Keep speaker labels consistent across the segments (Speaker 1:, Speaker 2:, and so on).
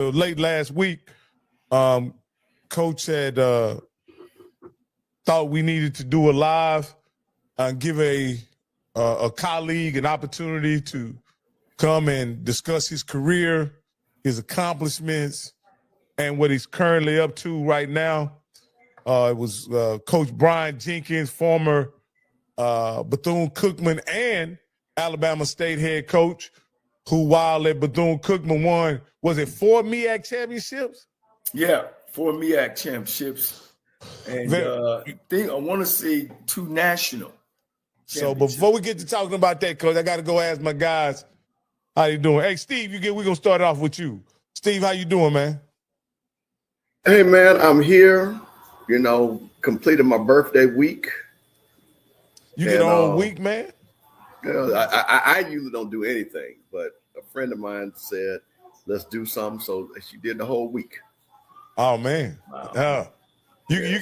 Speaker 1: late last week, Coach had thought we needed to do a live and give a colleague an opportunity to come and discuss his career, his accomplishments, and what he's currently up to right now. It was Coach Brian Jenkins, former Bethune-Cookman and Alabama State head coach, who while at Bethune-Cookman won, was it 4 MEAC championships?
Speaker 2: Yeah, 4 MEAC championships. And I want to say 2 national.
Speaker 1: So before we get to talking about that, Coach, I got to go ask my guys, how you doing? Hey, Steve, we're going to start off with you. Steve, how you doing, man?
Speaker 3: Hey, man, I'm here, completed my birthday week.
Speaker 1: You get a whole week, man?
Speaker 3: I usually don't do anything, but a friend of mine said, let's do something. So she did the whole week.
Speaker 1: Oh, man. Wow. You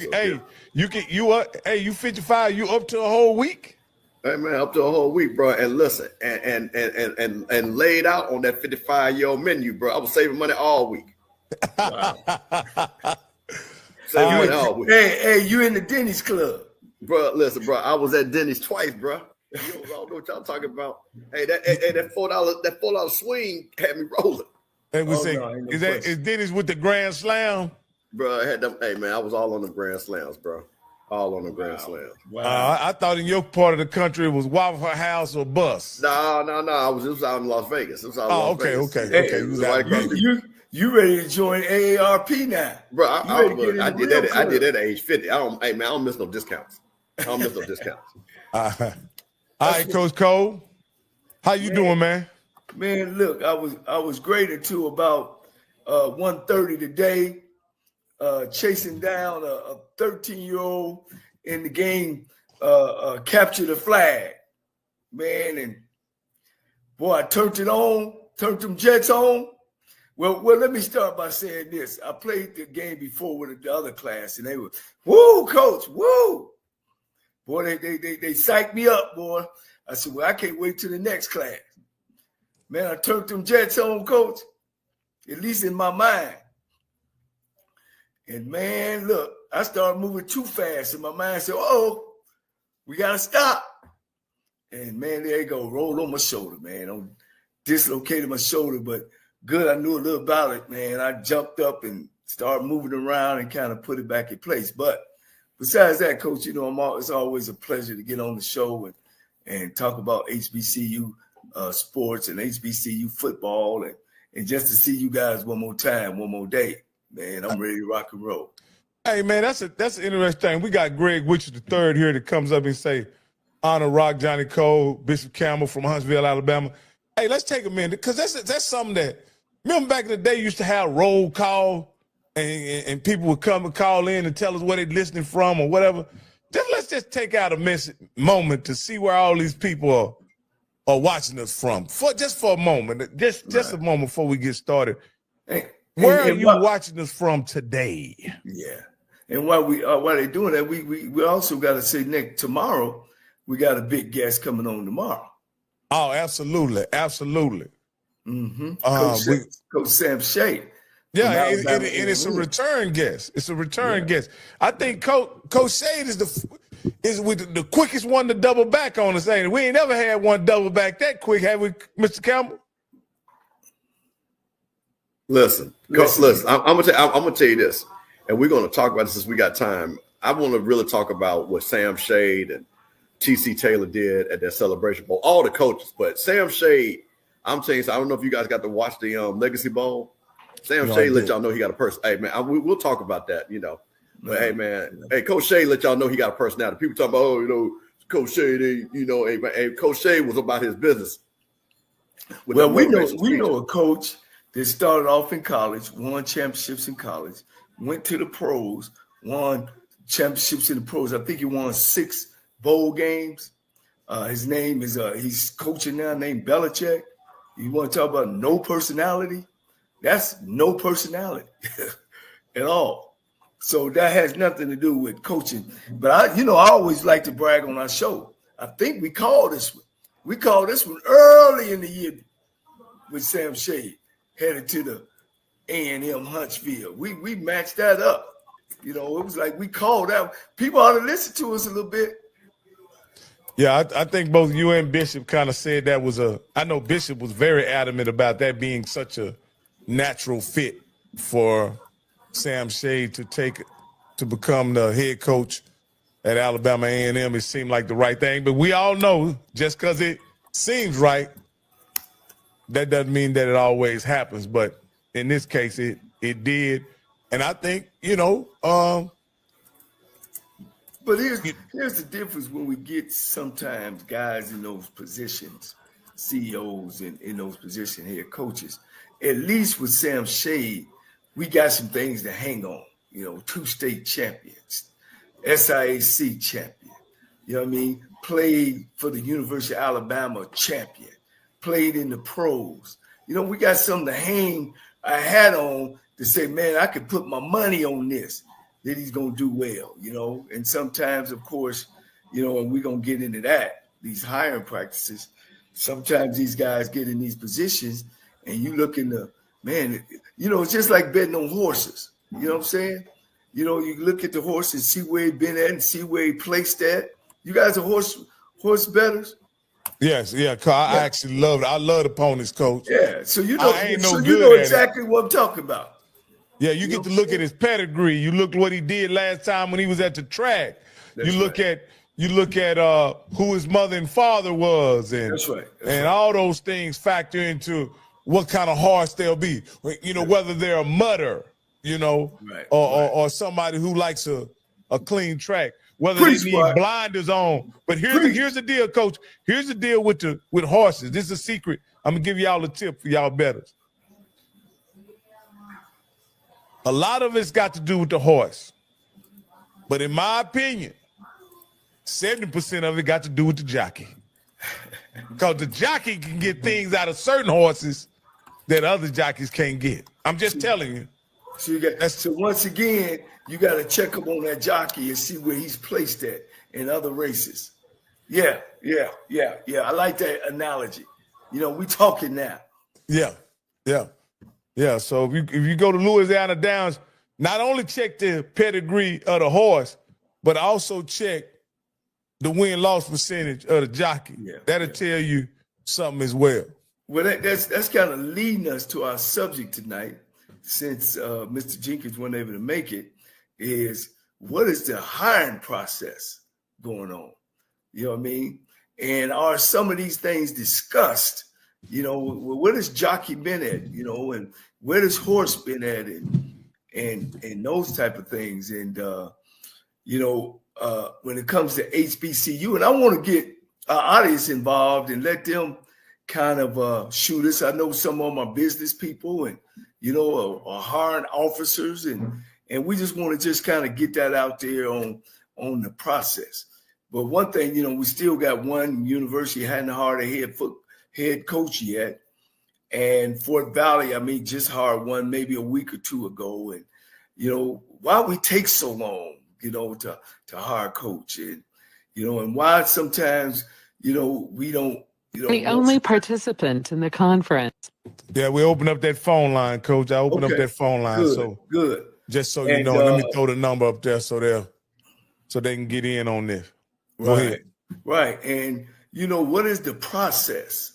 Speaker 1: 55, you up to a whole week?
Speaker 3: Hey, man, up to a whole week, bro. And listen, and laid out on that 55-year-old menu, bro. I was saving money all week. Wow. Saving money all week.
Speaker 2: Hey, you in the Denny's club.
Speaker 3: Bro, listen, bro. I was at Denny's twice, bro. I don't know what y'all talking about. Hey, that $4 swing had me rolling.
Speaker 1: And we is Denny's with the Grand Slam?
Speaker 3: Bro, I had them. Hey, man, I was all on the Grand Slams, bro. All on the Grand Slams.
Speaker 1: Wow. I thought in your part of the country it was Waffle House or bus.
Speaker 3: No. It was out in Las Vegas. It was out in Las Vegas.
Speaker 2: Okay. You ready to join AARP now?
Speaker 3: Bro, I did that at age 50. I don't miss no discounts. All
Speaker 1: right, Coach Cole. How you doing, man?
Speaker 2: Man, look, I was graded to about 1:30 today, chasing down a 13-year-old in the game, capture the flag, man. And boy, I turned them Jets on. Well, let me start by saying this. I played the game before with the other class, and they were, woo, coach, woo. Boy, they psyched me up, boy. I said, well, I can't wait till the next class. Man, I turned them Jets on, coach, at least in my mind. And, man, look, I started moving too fast, and my mind said, we got to stop. And, man, there you go, rolled on my shoulder, man. I dislocated my shoulder, but good, I knew a little about it, man. I jumped up and started moving around and kind of put it back in place. But besides that, Coach, it's always a pleasure to get on the show and talk about HBCU sports and HBCU football and just to see you guys one more time, one more day. Man, I'm ready to rock and roll.
Speaker 1: Hey, man, that's an interesting thing. We got Greg Witcher III here that comes up and say, honor rock Johnnie Cole, Bishop Campbell from Huntsville, Alabama. Hey, let's take a minute because that's something that, remember back in the day, you used to have roll call and people would come and call in and tell us where they're listening from or whatever. Let's just take out a moment to see where all these people are watching us from. For a moment, just a moment before we get started. Where are you watching us from today?
Speaker 2: Yeah, and while they're doing that, we also got to say, Nick, tomorrow we got a big guest coming on tomorrow.
Speaker 1: Oh, absolutely.
Speaker 2: Mm-hmm. Coach Sam Shade.
Speaker 1: Yeah, and it's a return guest. It's a return guest. I think Coach Shade is the quickest one to double back on us, ain't it? We ain't never had one double back that quick, have we, Mr. Campbell?
Speaker 3: Listen. I'm gonna tell you this, and we're gonna talk about this since we got time. I want to really talk about what Sam Shade and T.C. Taylor did at their Celebration Bowl. All the coaches, but Sam Shade, I'm telling you, I don't know if you guys got to watch the Legacy Bowl. Sam Shade let y'all know he got a person. Hey, man, we'll talk about that, But, hey, man, Coach Shade let y'all know he got a personality. People talk about, Coach Shade, Coach Shade was about his business.
Speaker 2: Well, we know a coach that started off in college, won championships in college, went to the pros, won championships in the pros. I think he won 6 bowl games. His name is he's coaching now named Belichick. You want to talk about no personality? That's no personality at all. So that has nothing to do with coaching. But I always like to brag on our show. I think we called this one. We called this one early in the year with Sam Shade, headed to the A&M Huntsville. We matched that up. You know, it was like we called out. People ought to listen to us a little bit.
Speaker 1: Yeah, I think both you and Bishop kind of said that was I know Bishop was very adamant about that being such a natural fit for Sam Shade to become the head coach at Alabama A&M. It seemed like the right thing. But we all know just because it seems right, that doesn't mean that it always happens. But in this case, it did. And I think, you know,
Speaker 2: but here's the difference when we get sometimes guys in those positions, CEOs in those positions, head coaches. At least with Sam Shade, we got some things to hang on. You know, 2 state champions, SIAC champion. You know what I mean? Played for the University of Alabama champion. Played in the pros. You know, we got something to hang our hat on to say, man, I could put my money on this, that he's going to do well, you know. And sometimes, of course, you know, and we're going to get into that, these hiring practices, sometimes these guys get in these positions and you look in the, man, you know, it's just like betting on horses. You know what I'm saying? You know, you look at the horse and see where he been at and see where he placed at. You guys are horse bettors?
Speaker 1: Yes, yeah. I actually love it. I love the ponies, coach.
Speaker 2: Yeah, so you know,
Speaker 1: you
Speaker 2: know exactly what I'm talking about.
Speaker 1: Yeah, you get to look at his pedigree. You look what he did last time when he was at the track. You look at who his mother and father was, and
Speaker 2: that's right.
Speaker 1: And all those things factor into what kind of horse they'll be. You know, whether they're a mutter, you know, or somebody who likes a clean track. Whether they need blinders on. But here's the deal, coach. Here's the deal with horses. This is a secret. I'm gonna give y'all a tip for y'all bettors. A lot of it's got to do with the horse. But in my opinion, 70% of it got to do with the jockey. Because the jockey can get things out of certain horses that other jockeys can't get. I'm just telling you.
Speaker 2: So once again, you got to check up on that jockey and see where he's placed at in other races. Yeah. I like that analogy. You know, we talking now. Yeah. So if you go to Louisiana Downs, not only check the pedigree of the horse, but also check the win-loss percentage of the jockey. That'll tell you something as well. Well, that's kind of leading us to our subject tonight, since Mr. Jenkins wasn't able to make it, is what is the hiring process going on? You know what I mean? And are some of these things discussed? You know, where does jockey been at? You know, and where does horse been at? And those type of things. And, you know, when it comes to HBCU, and I want to get our audience involved and let them kind of shoot us. I know some of my business people and, you know, are hiring officers, and we just want to just kind of get that out there on the process. But one thing, you know, we still got one university hadn't hired a head coach yet, and Fort Valley, I mean, just hired one maybe a week or two ago. And you know, why we take so long, you know, to hire a coach, and you know, and why sometimes, you know, we don't. You know,
Speaker 4: the only participant in the conference.
Speaker 1: Yeah, we open up that phone line, Coach. I open up that phone line.
Speaker 2: Good.
Speaker 1: Just so you know, let me throw the number up there so they can get in on this. Go ahead.
Speaker 2: Right. And you know, what is the process?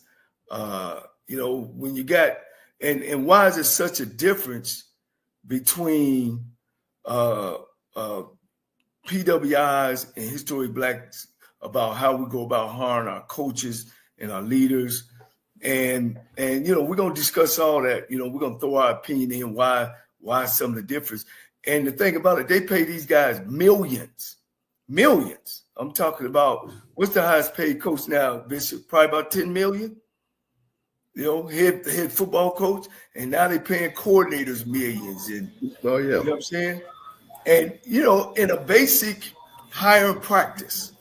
Speaker 2: You know, when you got and why is there such a difference between PWIs and Historic Blacks about how we go about hiring our coaches and our leaders, and you know, we're gonna discuss all that. You know, we're gonna throw our opinion in why some of the difference. And the thing about it, they pay these guys millions. I'm talking about, what's the highest paid coach now, Bishop? Probably about 10 million. You know, head football coach, and now they're paying coordinators millions. And you know what I'm saying? And you know, in a basic hiring practice,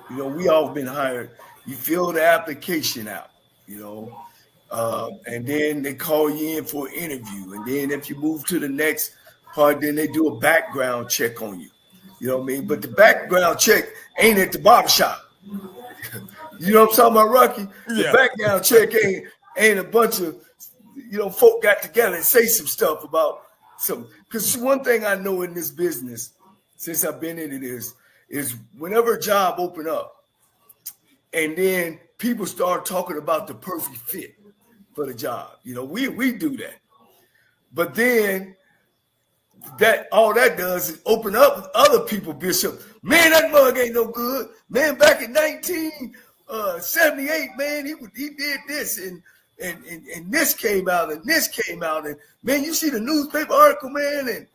Speaker 2: you know, we all been hired. You fill the application out, you know, and then they call you in for an interview. And then if you move to the next part, then they do a background check on you. You know what I mean? But the background check ain't at the barbershop. You know what I'm talking about, Rocky? The background check ain't a bunch of, folk got together and say some stuff about some. Because one thing I know in this business, since I've been in it, is whenever a job open up, and then people start talking about the perfect fit for the job. We do that, but then that all that does is open up other people, Bishop. Man, that mug ain't no good. Man, back in 1978, man, he did this and this came out and this came out and man, you see the newspaper article, man,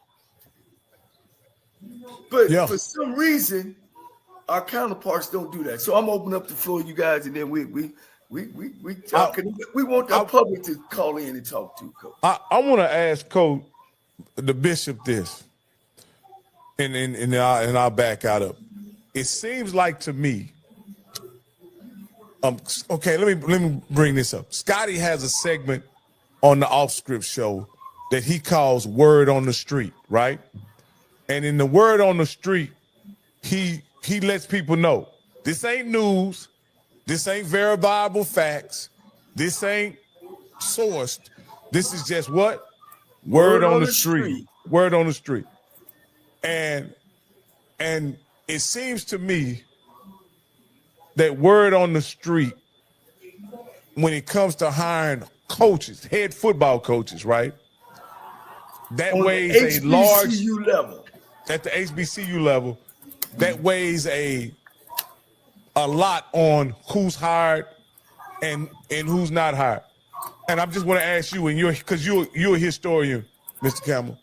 Speaker 2: but for some reason our counterparts don't do that. So I'm opening up the floor, you guys, and then we talk. We want the public to call in and talk to Coach.
Speaker 1: I want to ask Coach the Bishop this, and I'll back out of. It seems like to me. Okay, let me bring this up. Scotty has a segment on the Off Script show that he calls "Word on the Street," right? And in the Word on the Street, he lets people know this ain't news, this ain't verifiable facts, this ain't sourced. This is just what? Word on the street. Word on the street. And it seems to me that word on the street, when it comes to hiring coaches, head football coaches, right? That weighs a large
Speaker 2: level.
Speaker 1: At the HBCU level, that weighs a lot on who's hired and who's not hired. And I just want to ask you, because you're a historian, Mr. Campbell.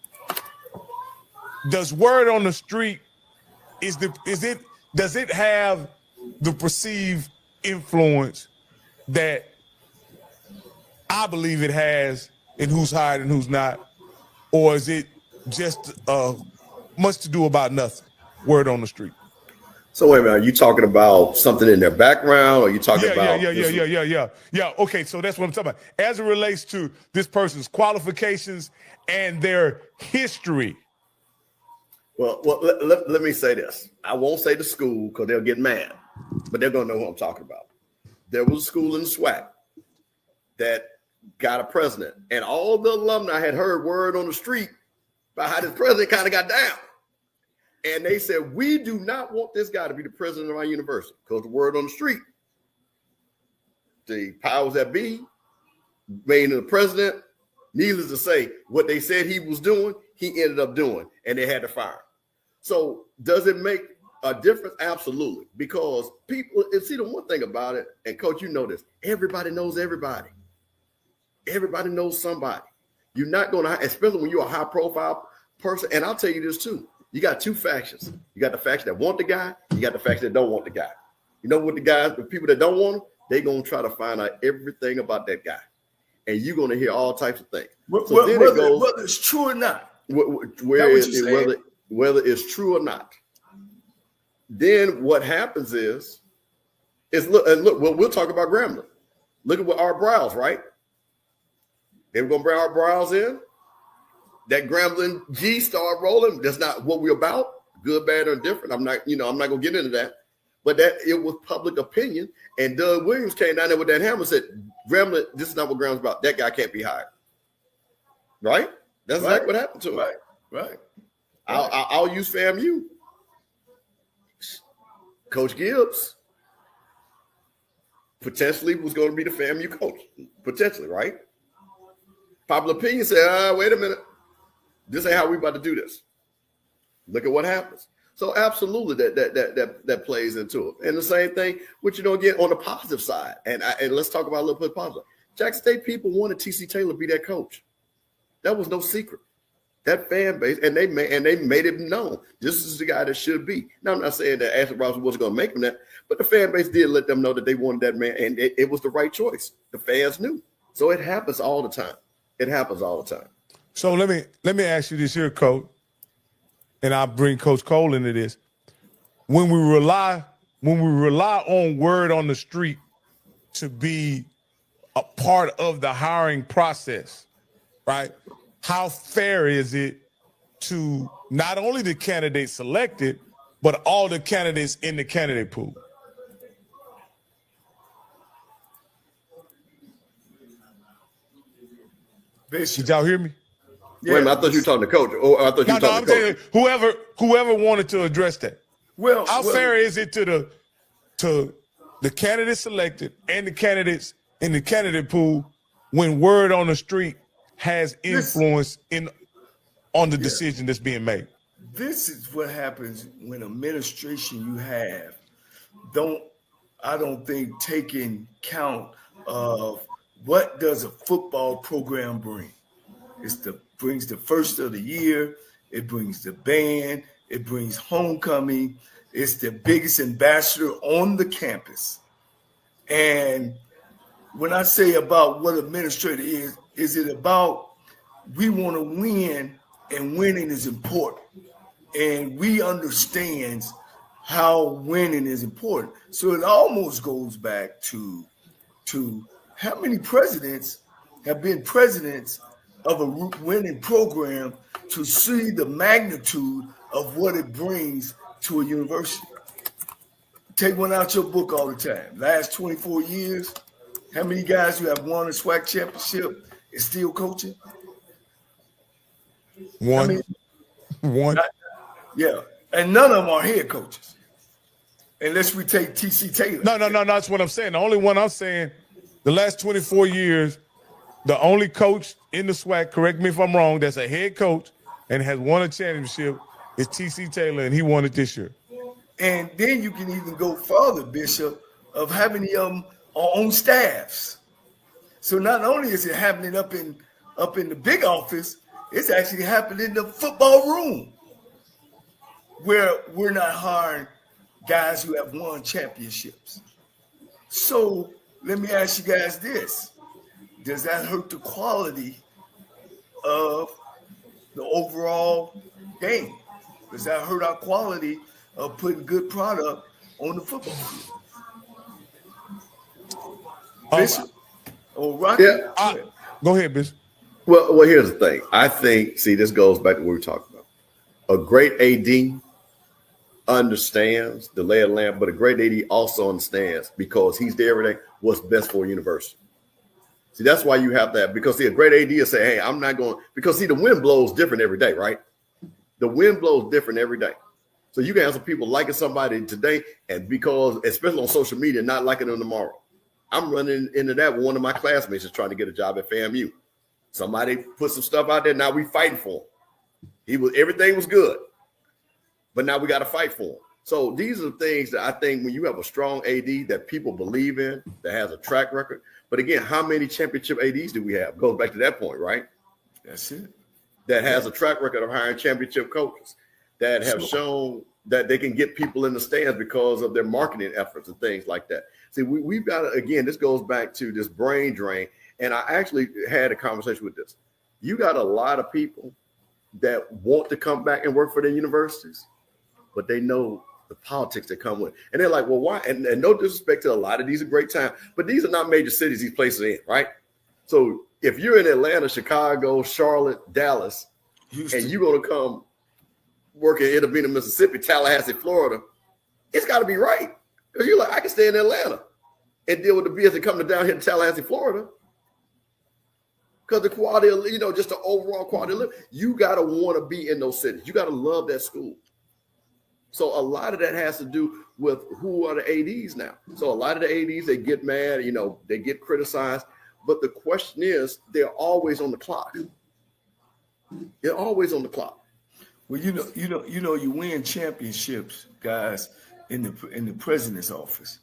Speaker 1: Does word on the street does it have the perceived influence that I believe it has in who's hired and who's not, or is it just much to do about nothing? Word on the street.
Speaker 3: So wait a minute, are you talking about something in their background, or are you talking about?
Speaker 1: Yeah. Okay, so that's what I'm talking about. As it relates to this person's qualifications and their history.
Speaker 3: Well, let me say this. I won't say the school because they'll get mad, but they're going to know who I'm talking about. There was a school in the SWAC that got a president, and all the alumni had heard word on the street about how this president kind of got down. And they said, we do not want this guy to be the president of our university because the word on the street, the powers that be, made him the president. Needless to say, what they said he was doing, he ended up doing, and they had to fire him. So does it make a difference? Absolutely. Because people, see, the one thing about it, and Coach, you know this, everybody knows everybody. Everybody knows somebody. You're not going to, especially when you're a high profile person. And I'll tell you this too. You got two factions. You got the faction that want the guy. You got the faction that don't want the guy. You know what the people that don't want him, they're going to try to find out everything about that guy. And you're going to hear all types of things. So then it goes,
Speaker 2: whether it's true or not.
Speaker 3: Whether it's true or not. Then what happens is look, well, we'll talk about Grambling. Look at what Art Browse, right? They were going to bring Art Browse in. That Grambling G started rolling. That's not what we're about. Good, bad, or indifferent. I'm not going to get into that. But that it was public opinion. And Doug Williams came down there with that hammer and said, Grambling, this is not what Grambling's about. That guy can't be hired. Right? That's exactly what happened to him.
Speaker 2: Right.
Speaker 3: I'll use FAMU. Coach Gibbs potentially was going to be the FAMU coach. Potentially, right? Popular opinion said, wait a minute. This ain't how we about to do this. Look at what happens. So absolutely that plays into it. And the same thing, which, again, on the positive side, and let's talk about a little bit positive. Jackson State people wanted T.C. Taylor to be that coach. That was no secret. That fan base, and they made it known. This is the guy that should be. Now, I'm not saying that Ashley Robinson wasn't going to make him that, but the fan base did let them know that they wanted that man, and it was the right choice. The fans knew. So it happens all the time. It happens all the time.
Speaker 1: So let me ask you this here, Coach, and I'll bring Coach Cole into this. When we rely on word on the street to be a part of the hiring process, right? How fair is it to not only the candidates selected, but all the candidates in the candidate pool?
Speaker 2: Bishop.
Speaker 1: Did y'all hear me?
Speaker 2: Yeah.
Speaker 3: Wait a minute, I thought you were talking to coach. Oh, I thought you
Speaker 1: No,
Speaker 3: were
Speaker 1: no,
Speaker 3: talking
Speaker 1: I'm
Speaker 3: to
Speaker 1: saying
Speaker 3: coach.
Speaker 1: whoever wanted to address that.
Speaker 2: Well,
Speaker 1: How fair is it to the candidates selected and the candidates in the candidate pool when word on the street has influence on the decision that's being made?
Speaker 2: This is what happens when administration you have I don't think taking count of what does a football program bring. Brings the first of the year, it brings the band, it brings homecoming, it's the biggest ambassador on the campus. And when I say about what administrator is it about we want to win, and winning is important. And we understand how winning is important. So it almost goes back to how many presidents have been presidents of a winning program to see the magnitude of what it brings to a university. Take one out your book all the time. Last 24 years, how many guys who have won a SWAC championship is still coaching?
Speaker 1: One.
Speaker 2: Yeah, and none of them are head coaches, unless we take T.C. Taylor.
Speaker 1: No, that's what I'm saying. The only one I'm saying, the last 24 years, the only coach in the SWAC, correct me if I'm wrong, that's a head coach and has won a championship is T.C. Taylor, and he won it this year.
Speaker 2: And then you can even go further, Bishop, of how many of them are on staffs. So not only is it happening up in the big office, it's actually happening in the football room, where we're not hiring guys who have won championships. So let me ask you guys this. Does that hurt the quality of the overall game? Does that hurt our quality of putting good product on the football field? Bishop or Rocky?
Speaker 3: Yeah.
Speaker 1: Go ahead, Bishop.
Speaker 3: Well, here's the thing. I think, this goes back to what we were talking about. A great AD understands the lay of the land, but a great AD also understands, because he's there every day, what's best for a university. See, that's why you have that, because a great AD will say, hey, I'm not going, because the wind blows different every day, right? The wind blows different every day. So you can have some people liking somebody today, and because, especially on social media, not liking them tomorrow. I'm running into that with one of my classmates is trying to get a job at FAMU. Somebody put some stuff out there. Now we fighting for him. Everything was good, but now we got to fight for him. So these are the things that I think when you have a strong AD that people believe in, that has a track record. But again, how many championship ADs do we have? Goes back to that point, right?
Speaker 2: That's it.
Speaker 3: That has a track record of hiring championship coaches that have shown that they can get people in the stands because of their marketing efforts and things like that. See, we've got to, again, this goes back to this brain drain. And I actually had a conversation with this. You got a lot of people that want to come back and work for their universities, but they know the politics that come with it. And they're like, well, why? And no disrespect to a lot of these are great times, but these are not major cities these places are in, right? So if you're in Atlanta, Chicago, Charlotte, Dallas, Houston, and you're going to come work in Intervena, Mississippi, Tallahassee, Florida, it's got to be right. Because you're like, I can stay in Atlanta and deal with the BS and come down here to Tallahassee, Florida. Because the quality of, just the overall quality of living, you got to want to be in those cities. You got to love that school. So a lot of that has to do with who are the ADs now. So a lot of the ADs, they get mad, they get criticized. But the question is, they're always on the clock. They're always on the clock.
Speaker 2: Well, you win championships, guys, in the president's office,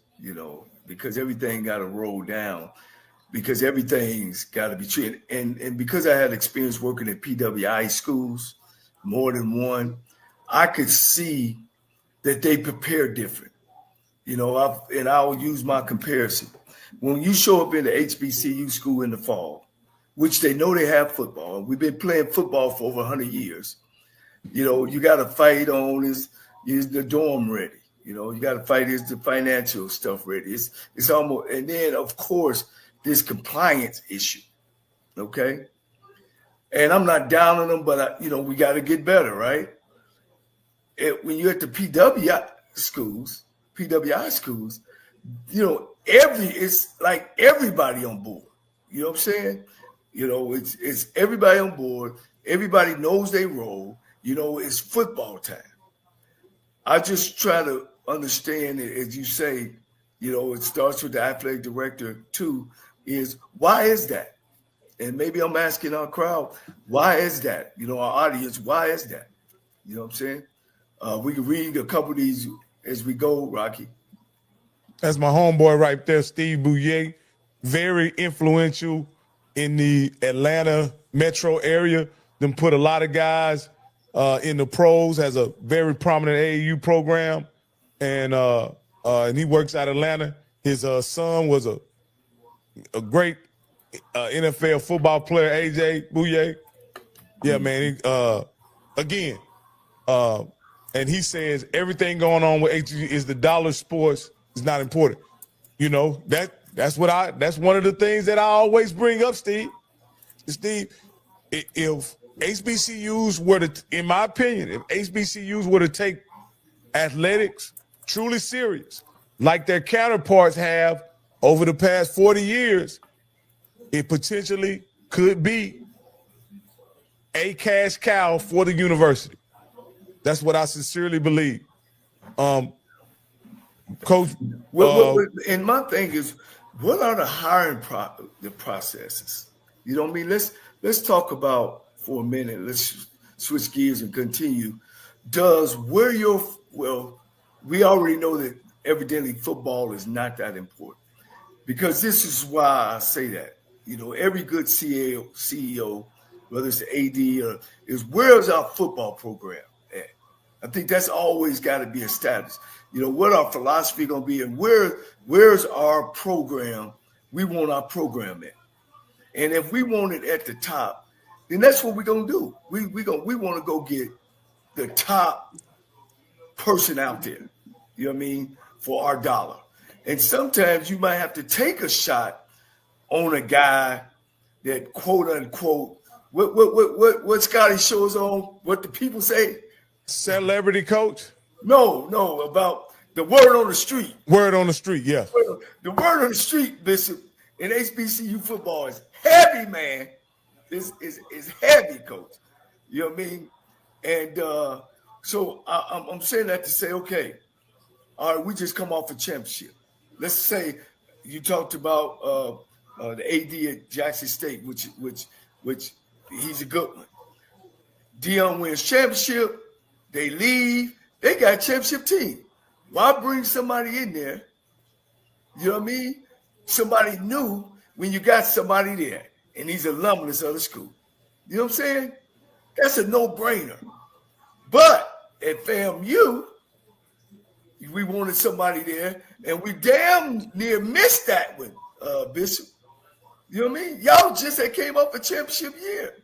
Speaker 2: because everything got to roll down. Because everything's got to be treated. And because I had experience working at PWI schools, more than one, I could see that they prepare different. I'll use my comparison. When you show up in the HBCU school in the fall, which they know they have football, we've been playing football for over 100 years. You got to fight on is the dorm ready? You got to fight is the financial stuff ready? It's almost, and then of course, this compliance issue, okay? And I'm not down on them, but we got to get better, right? When you're at the PWI schools, it's like everybody on board. You know what I'm saying? You know, it's everybody on board. Everybody knows their role. You know, it's football time. I just try to understand it, as you say, you know, it starts with the athletic director too, is why is that? And maybe I'm asking our crowd, why is that? You know, our audience, why is that? You know what I'm saying? We can read a couple of these as we go, Rocky.
Speaker 1: That's my homeboy right there, Steve Bouye. Very influential in the Atlanta metro area. Then put a lot of guys in the pros, has a very prominent AAU program. And he works out of Atlanta. His son was a great NFL football player, AJ Bouye. Yeah, man. And he says everything going on with HBCU is the dollar sports is not important. You know, that's one of the things that I always bring up, Steve. Steve, if HBCUs were to, in my opinion, if HBCUs were to take athletics truly serious, like their counterparts have over the past 40 years, it potentially could be a cash cow for the university. That's what I sincerely believe. Coach.
Speaker 2: And my thing is, what are the hiring the processes? You know what I mean? Let's talk about for a minute. Let's switch gears and continue. We already know that evidently football is not that important, because this is why I say that. You know, every good CEO, whether it's the AD is where's our football program at? I think that's always got to be established. You know, what our philosophy going to be, and where's our program? We want our program at. And if we want it at the top, then that's what we're going to do. We want to go get the top person out there, you know what I mean, for our dollar. And sometimes you might have to take a shot on a guy that, quote unquote, what Scotty shows on, what the people say?
Speaker 1: Celebrity coach?
Speaker 2: No, about the word on the street.
Speaker 1: Word on the street, yeah.
Speaker 2: The word on the street, Bishop, in HBCU football is heavy, man. Is heavy, coach. You know what I mean? And so I'm saying that to say, okay, all right, we just come off a championship. Let's say you talked about the AD at Jackson State, which he's a good one. Dion wins championship. They leave. They got a championship team. Why bring somebody in there? You know what I mean? Somebody new when you got somebody there, and he's alumnus of the school. You know what I'm saying? That's a no-brainer. But at FAMU, we wanted somebody there, and we damn near missed that one, Bishop. You know what I mean? Y'all just came up a championship year.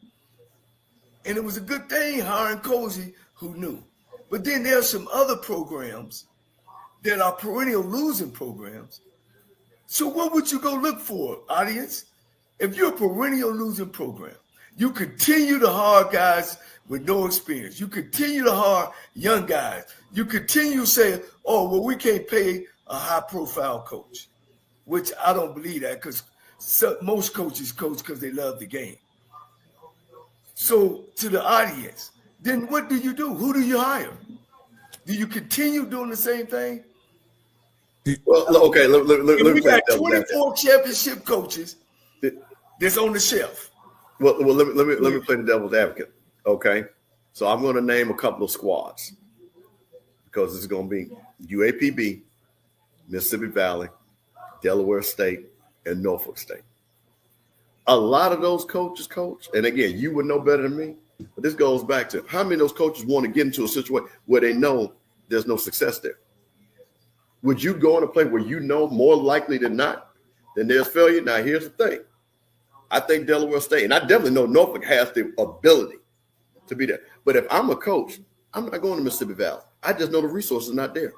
Speaker 2: And it was a good thing hiring Cozy, who knew. But then there's some other programs that are perennial losing programs. So what would you go look for, audience? If you're a perennial losing program, you continue to hire guys with no experience. You continue to hire young guys. You continue to say, oh, well, we can't pay a high-profile coach, which I don't believe that, because most coaches coach because they love the game. So to the audience, then what do you do? Who do you hire? Do you continue doing the same thing?
Speaker 3: Well, okay, let
Speaker 2: we got 24 championship coaches that's on the shelf.
Speaker 3: Well, let me play the devil's advocate. Okay, so I'm going to name a couple of squads because it's going to be UAPB, Mississippi Valley, Delaware State, and Norfolk State. A lot of those coaches coach, and again, you would know better than me, but this goes back to how many of those coaches want to get into a situation where they know there's no success there. Would you go in a place where you know more likely than not that there's failure? Now, here's the thing. I think Delaware State, and I definitely know Norfolk has the ability to be there. But if I'm a coach, I'm not going to Mississippi Valley. I just know the resources are not there.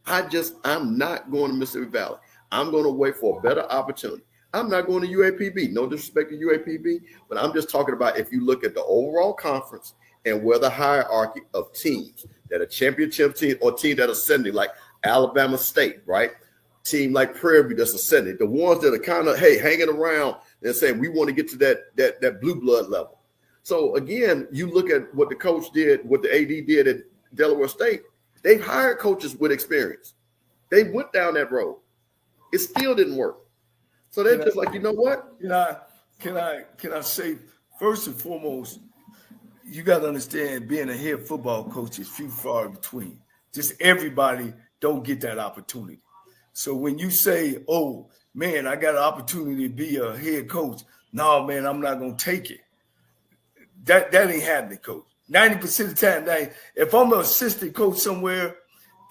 Speaker 3: I'm not going to Mississippi Valley. I'm going to wait for a better opportunity. I'm not going to UAPB. No disrespect to UAPB, but I'm just talking about if you look at the overall conference and where the hierarchy of teams that are championship team or team that are ascending, like Alabama State, right? Team like Prairie View that's ascending. The ones that are kind of, hanging around and saying we want to get to that blue blood level. So again, you look at what the coach did, what the AD did at Delaware State. They've hired coaches with experience. They went down that road. It still didn't work. So they're just like, you know what?
Speaker 2: Can I say, first and foremost, you got to understand being a head football coach is few far between. Just everybody don't get that opportunity. So when you say, oh, man, I got an opportunity to be a head coach. No, man, I'm not going to take it. That ain't happening, coach. 90% of the time, if I'm an assistant coach somewhere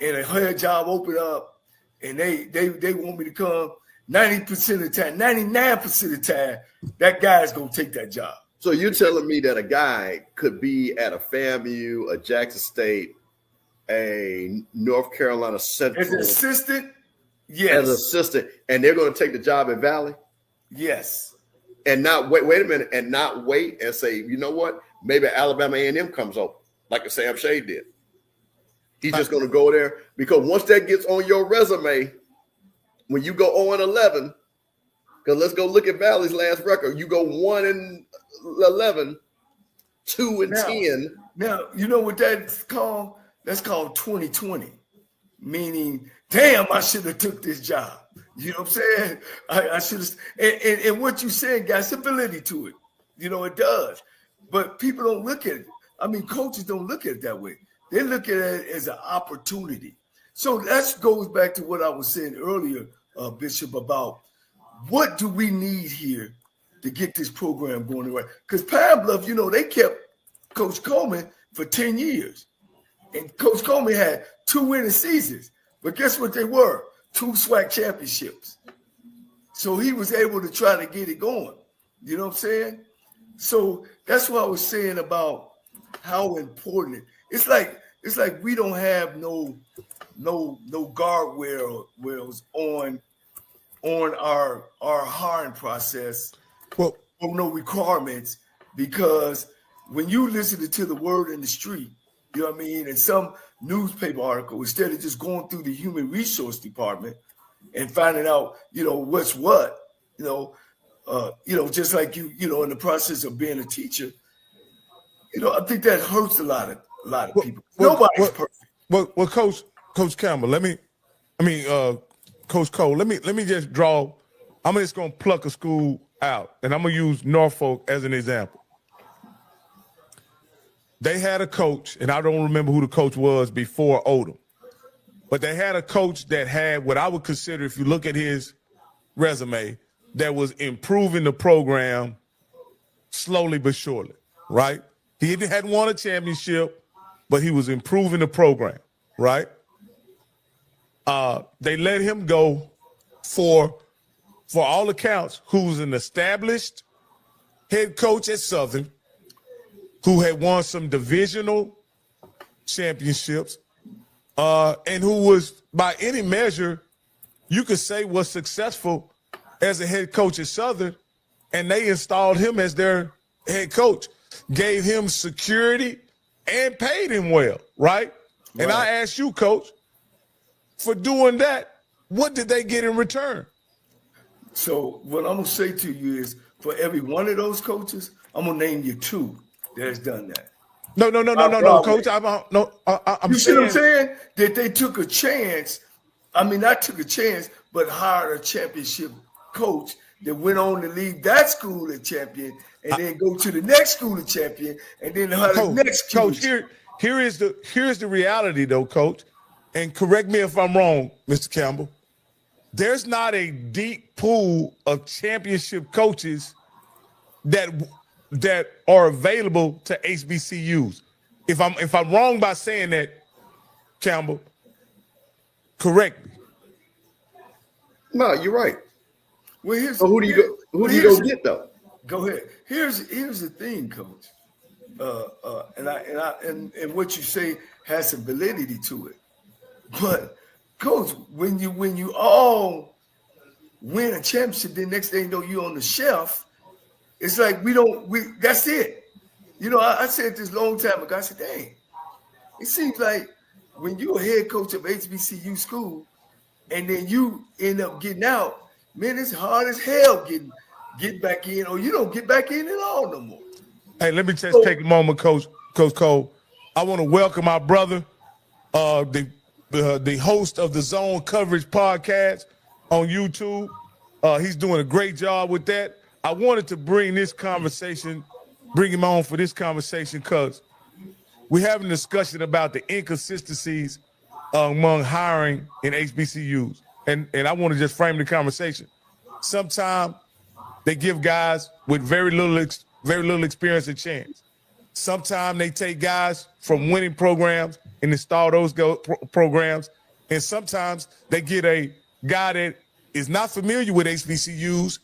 Speaker 2: and a head job open up and they want me to come, 90% of the time, 99% of the time, that guy's going to take that job.
Speaker 3: So you're telling me that a guy could be at a FAMU, a Jackson State, a North Carolina Central.
Speaker 2: As an assistant? Yes.
Speaker 3: As an assistant, and they're going to take the job at Valley?
Speaker 2: Yes.
Speaker 3: And not wait a minute, and not wait and say, you know what? Maybe Alabama A&M comes over, like Sam Shade did. He's just going to go there because once that gets on your resume, when you go 0-11, because let's go look at Valley's last record. You go 1-11, 2-10.
Speaker 2: Now, you know what that's called? That's called 2020, meaning, damn, I should have took this job. You know what I'm saying? I should have. And what you said got stability to it. You know, it does. But people don't look at it. I mean, coaches don't look at it that way. They look at it as an opportunity. So that goes back to what I was saying earlier, Bishop, about what do we need here to get this program going right? Because Pine Bluff, you know, they kept Coach Coleman for 10 years. And Coach Coleman had 2 winning seasons. But guess what they were? 2 SWAC championships. So he was able to try to get it going. You know what I'm saying? So that's what I was saying about how important it's like we don't have no guardrails on our hiring process.
Speaker 1: Well,
Speaker 2: or no requirements, because when you listen to the word in the street, you know what I mean, and some newspaper article, instead of just going through the human resource department and finding out, you know, what's what, just like you know, in the process of being a teacher, you know, I think that hurts a lot of people. Nobody's perfect.
Speaker 1: Well, Coach Campbell, Coach Cole, let me just draw. I'm just gonna pluck a school out, and I'm gonna use Norfolk as an example. They had a coach, and I don't remember who the coach was before Odom, but they had a coach that had what I would consider, if you look at his resume, that was improving the program slowly but surely, right? He hadn't won a championship, but he was improving the program, right? They let him go for all accounts, who's an established head coach at Southern, who had won some divisional championships, and who was, by any measure, you could say was successful as a head coach at Southern, and they installed him as their head coach, gave him security, and paid him well, right? And I asked you, Coach, for doing that, what did they get in return?
Speaker 2: So what I'm going to say to you is, for every one of those coaches, I'm going to name you 2 that has done that.
Speaker 1: No, Coach. I'm
Speaker 2: you see what I'm saying? That they took a chance. I mean, not took a chance, but hired a championship coach that went on to leave that school a champion, and then go to the next school a champion, and then hire the next school.
Speaker 1: Coach, here's the reality, though, Coach. And correct me if I'm wrong, Mr. Campbell. There's not a deep pool of championship coaches that are available to HBCUs. If I'm wrong by saying that, Campbell, correct me.
Speaker 3: No, you're right.
Speaker 2: Well,
Speaker 3: who do you go get though?
Speaker 2: Go ahead. Here's the thing, Coach. And what you say has some validity to it. But Coach, when you all win a championship, then next thing you know, you're on the shelf. It's like that's it. You know, I said this long time ago. I said, dang, it seems like when you're a head coach of HBCU school and then you end up getting out, man, it's hard as hell get back in, or you don't get back in at all no more.
Speaker 1: Hey, let me just take a moment, Coach Cole. I want to welcome our brother, the host of the Zone Coverage Podcast on YouTube. He's doing a great job with that. I wanted to bring him on for this conversation because we're having a discussion about the inconsistencies among hiring in HBCUs. And I want to just frame the conversation. Sometimes they give guys with very little experience a chance. Sometimes they take guys from winning programs and install those programs. And sometimes they get a guy that is not familiar with HBCUs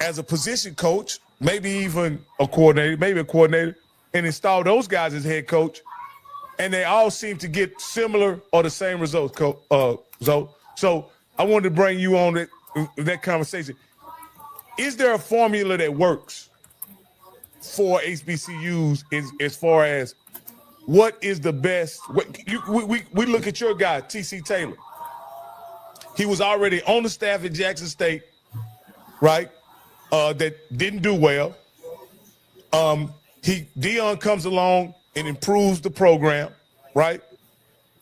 Speaker 1: as a position coach, maybe even a coordinator, and install those guys as head coach. And they all seem to get similar or the same results, So I wanted to bring you on that conversation. Is there a formula that works for HBCUs as far as what is the best? We look at your guy, T.C. Taylor. He was already on the staff at Jackson State, right? That didn't do well. Dion comes along and improves the program, right?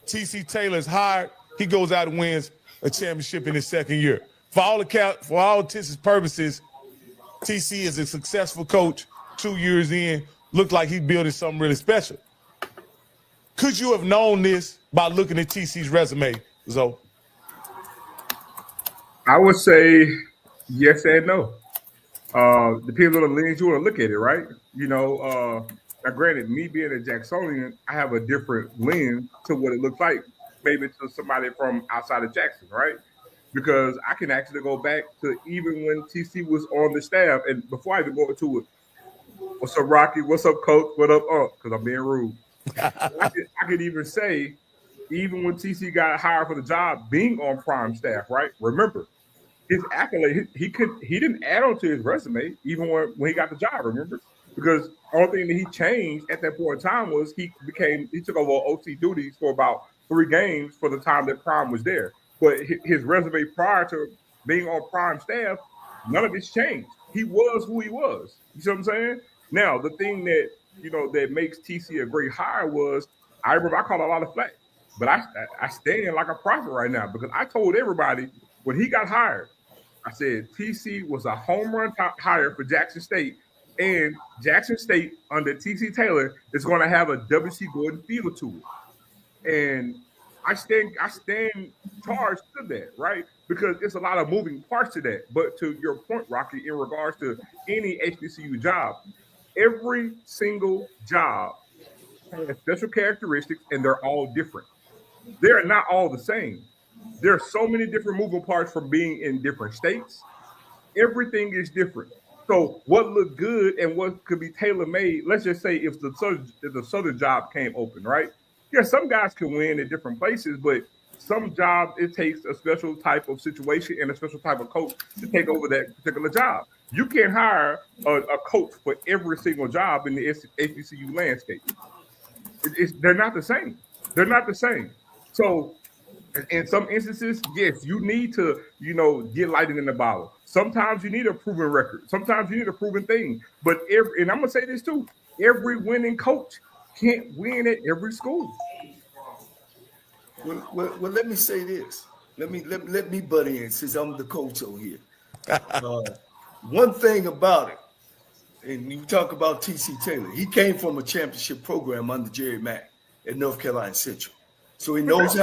Speaker 1: T.C. Taylor is hired. He goes out and wins a championship in his second year. For all intents and purposes, TC is a successful coach. 2 years in, looked like he's building something really special. Could you have known this by looking at TC's resume, Zoe?
Speaker 5: I would say yes and no. Depends on the lens you want to look at it, right? Now granted, me being a Jacksonian, I have a different lens to what it looks like, maybe to somebody from outside of Jackson, right? Because I can actually go back to even when TC was on the staff, and before I even go into it, what's up, Rocky? What's up, Coach? What up, because I'm being rude. I could even say, even when TC got hired for the job, being on prime staff, right? Remember, his accolade, he didn't add on to his resume, even when he got the job, remember? Because the only thing that he changed at that point in time was he took over OT duties for about 3 games for the time that Prime was there. But his resume prior to being on Prime staff, none of it's changed. He was who he was. You see what I'm saying? Now, the thing that, that makes TC a great hire was, I remember I caught a lot of flack, but I stand like a prophet right now because I told everybody when he got hired, I said TC was a home run hire for Jackson State, and Jackson State under TC Taylor is going to have a W.C. Gordon feel to it. And I stand charged to that, right? Because it's a lot of moving parts to that. But to your point, Rocky, in regards to any HBCU job, every single job has special characteristics, and they're all different. They're not all the same. There are so many different moving parts from being in different states. Everything is different. So what looked good and what could be tailor-made, let's just say if the Southern job came open, right? Yeah, some guys can win at different places, but some jobs, it takes a special type of situation and a special type of coach to take over that particular job. You can't hire a coach for every single job in the HBCU landscape. They're not the same. They're not the same. So in some instances, yes, you need to, get lighted in the bottle. Sometimes you need a proven record. Sometimes you need a proven thing. But and I'm going to say this too, every winning coach can't win at every school.
Speaker 2: Well, let me say this. Let me butt in since I'm the coach over here. One thing about it, and you talk about T.C. Taylor, he came from a championship program under Jerry Mack at North Carolina Central. So he knows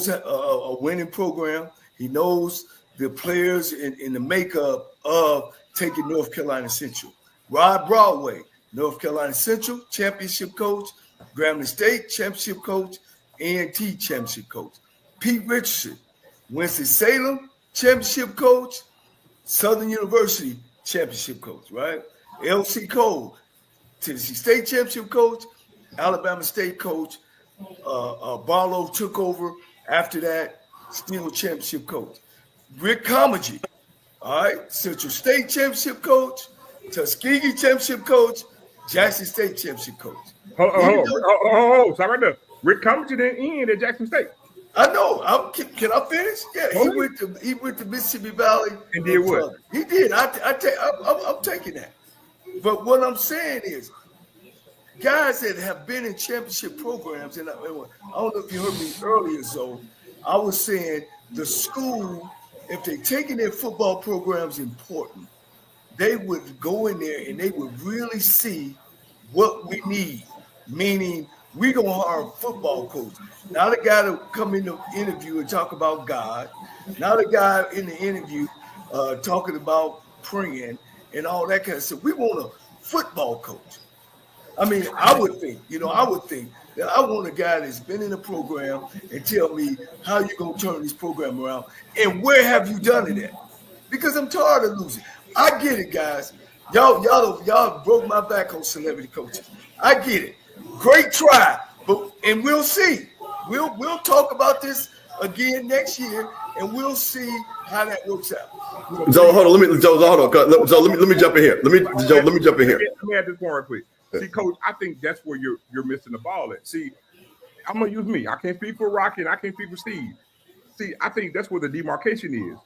Speaker 2: a winning program. He knows the players in the makeup of taking North Carolina Central. Rod Broadway, North Carolina Central, championship coach. Grambling State, championship coach. A&T, championship coach. Pete Richardson, Winston-Salem, championship coach. Southern University, championship coach, right? L.C. Cole, Tennessee State championship coach. Alabama State coach. Barlow took over after that, still championship coach. Rick Comagee, all right, Central State championship coach, Tuskegee championship coach, Jackson State championship coach.
Speaker 5: Stop right there. Rick Comagee didn't end at Jackson State.
Speaker 2: I know. Can I finish? Yeah, he went to Mississippi Valley
Speaker 5: and did what?
Speaker 2: He did. I'm taking that. But what I'm saying is, guys that have been in championship programs, and I don't know if you heard me earlier, so I was saying the school, if they're taking their football programs important, they would go in there and they would really see what we need, meaning we're going to hire a football coach. Not a guy to come in the interview and talk about God, not a guy in the interview talking about praying and all that kind of stuff. We want a football coach. I mean, I would think that I want a guy that's been in the program and tell me how you're going to turn this program around and where have you done it at? Because I'm tired of losing. I get it, guys. Y'all broke my back on celebrity coaches. I get it. Great try, and we'll see. We'll talk about this again next year, and we'll see how that works out.
Speaker 3: Joe, hold on. Let me jump in here. Let me jump in here.
Speaker 5: Let me add this one real quick. See, Coach, I think that's where you're missing the ball at. See, I'm gonna use me. I can't speak for Rocky and I can't speak for Steve. See, I think that's where the demarcation is.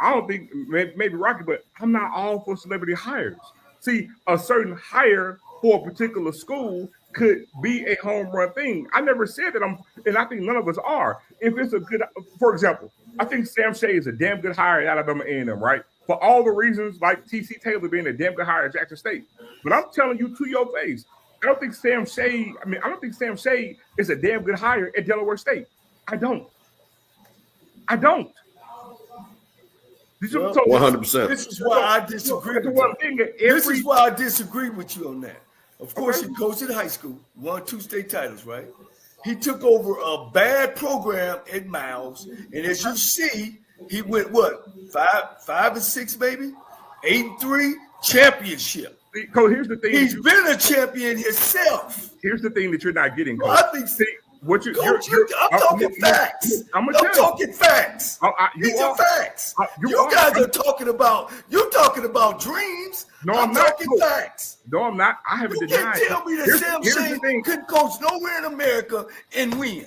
Speaker 5: I don't think maybe Rocky, but I'm not all for celebrity hires. See, a certain hire for a particular school could be a home run thing. I never said that and I think none of us are. If it's a good, for example, I think Sam Shea is a damn good hire at Alabama A&M, right? For all the reasons like T.C. Taylor being a damn good hire at Jackson State. But I'm telling you to your face, I don't think Sam Shea is a damn good hire at Delaware State. I don't.
Speaker 3: 100%.
Speaker 2: This is why I disagree with you. This is why I disagree with you on that. Of course, he coached in high school, won 2 state titles, right? He took over a bad program at Miles, and as you see, he went what 5-6, maybe 8-3 championship.
Speaker 5: Coach, here's the thing.
Speaker 2: He's been a champion himself.
Speaker 5: Here's the thing that you're not getting, Coach.
Speaker 2: Well, I think. I'm talking facts. I'm talking facts. These are facts. You guys are talking about. You're talking about dreams.
Speaker 5: No,
Speaker 2: I'm
Speaker 5: not
Speaker 2: talking facts.
Speaker 5: No, I'm not. I haven't denied.
Speaker 2: You can't tell me that Sam Shea couldn't coach nowhere in America and win.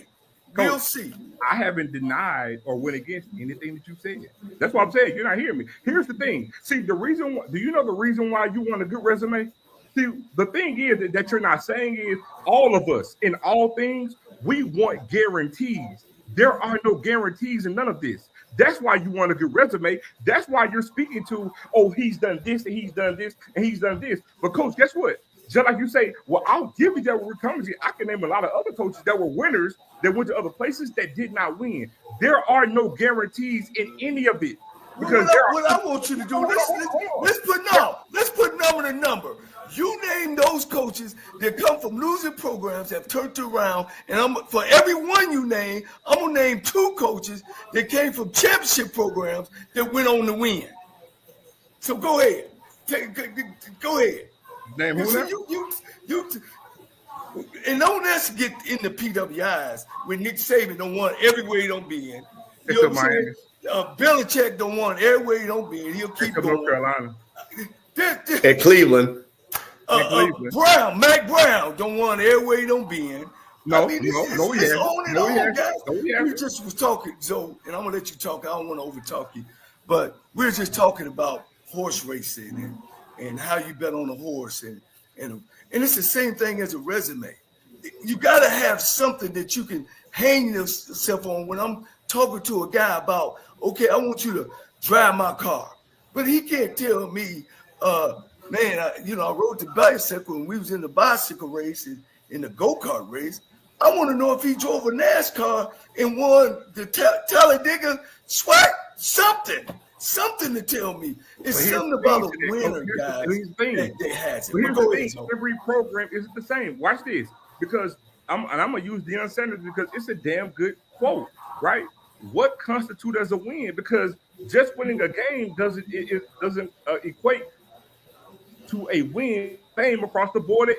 Speaker 5: Coach,
Speaker 2: we'll see.
Speaker 5: I haven't denied or went against anything that you said. That's what I'm saying. You're not hearing me. Here's the thing. See, the reason. Do you know the reason why you want a good resume? See, the thing is that you're not saying is all of us in all things. We want guarantees. There are no guarantees in none of this. That's why you want a good resume. That's why you're speaking to, oh, he's done this and he's done this and he's done this. But Coach, guess what? Just like you say, well, I'll give you that with Cummings. I can name a lot of other coaches that were winners that went to other places that did not win. There are no guarantees in any of it. Because
Speaker 2: what I want you to do, let's put number to number. You name those coaches that come from losing programs that have turned around, and for every one you name, I'm gonna name 2 coaches that came from championship programs that went on to win. So go ahead, go ahead.
Speaker 5: Name who now?
Speaker 2: You and don't let's get in the PWIs when Nick Saban don't want everywhere he don't be in. You know what I'm saying? Belichick don't want everywhere he don't be in. He'll keep going.
Speaker 5: North Carolina.
Speaker 3: At Cleveland.
Speaker 2: Mac Brown don't want everywhere he don't be in.
Speaker 5: No,
Speaker 2: he We just was talking, Joe, and I'm gonna let you talk. I don't want to overtalk you, but we're just talking about horse racing and how you bet on a horse and it's the same thing as a resume. You got to have something that you can hang yourself on. When I'm talking to a guy about, okay, I want you to drive my car, but he can't tell me, man, I rode the bicycle and we was in the bicycle race and in the go-kart race. I want to know if he drove a NASCAR and won the Talladega SWAC, something to tell me. It's something about a winner, guys. They has it.
Speaker 5: Here's the thing. Every program isn't the same. Watch this, because I'm going to use Deion Sanders because it's a damn good quote, right? What constitutes as a win? Because just winning a game doesn't equate to a win fame across the board at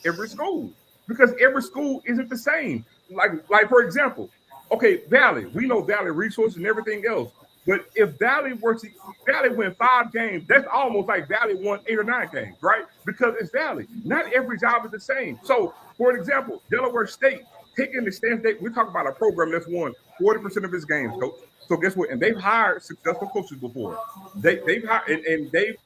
Speaker 5: every school, because every school isn't the same. Like for example, okay, Valley, we know Valley resources and everything else, but if Valley win 5 games, that's almost like Valley won 8 or 9 games, right? Because it's Valley. Not every job is the same. So, for example, Delaware State taking the stance that we're talking about a program that's won 40% of its games, coach. So guess what? And they've hired successful coaches before. They've hired and they've